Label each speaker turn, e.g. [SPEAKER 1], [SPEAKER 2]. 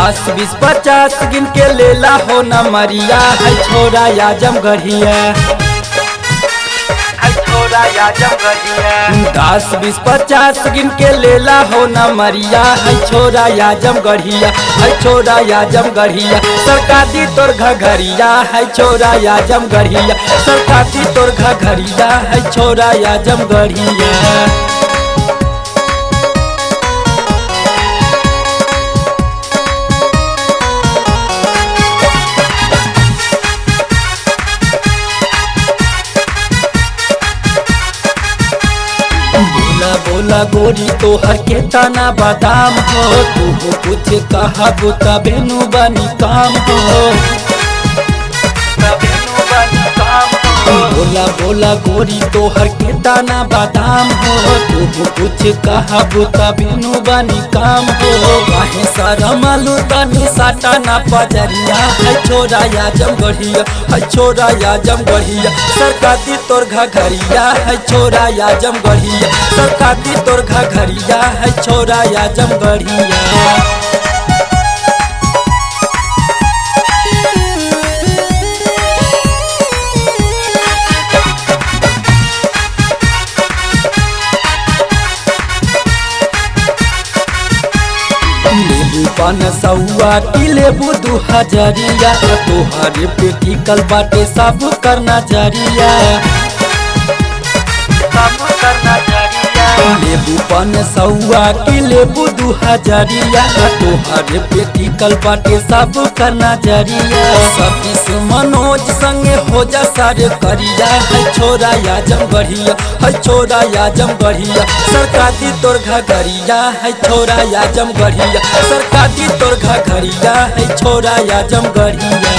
[SPEAKER 1] 10 20 50 गिन के लेला हो न मरिया है छोरा आजम गढ़िया 10 20 50 गिन के लेला हो न मरिया है छोरा आजम गढ़िया है छोरा आजम गढ़िया सरकारी तोर घघरिया है छोरा आजम गढ़िया सरकारी तोर घघरिया है छोरा आजम गढ़िया। बोला बोला गोरी तोहर के तना बादाम हो तू हो कुछ कहा बुता बेनु बनी काम हो बोला बोला गोरी तोहर के दाना बादाम हो तू हो कुछ कहा बुता बेनु बनी काम हो काहे सारा मालू तनी साटा ना पजरिया है छोरा आजम गढ़िया है छोरा आजम गढ़िया सरकारी तोर घघरिया है छोरा आजम गढ़िया सरकारी तोर घघरिया है छोरा आजम गढ़िया। लेबू 500 की लेबू 2000 तोहरे पेटी कल बाटे सब करना जरिया लेबू 500 की लेबू 2000 तोहरे पेटी कल बाटे सब करना जरिया सतीश मनोज संगे हो जा सारे करिया है छोरा आजम गढ़िया है छोरा आजम गढ़िया सरकारी तोर घघरिया है छोरा आजम गढ़िया सरकारी तोर घघरिया है छोरा आजम गढ़िया।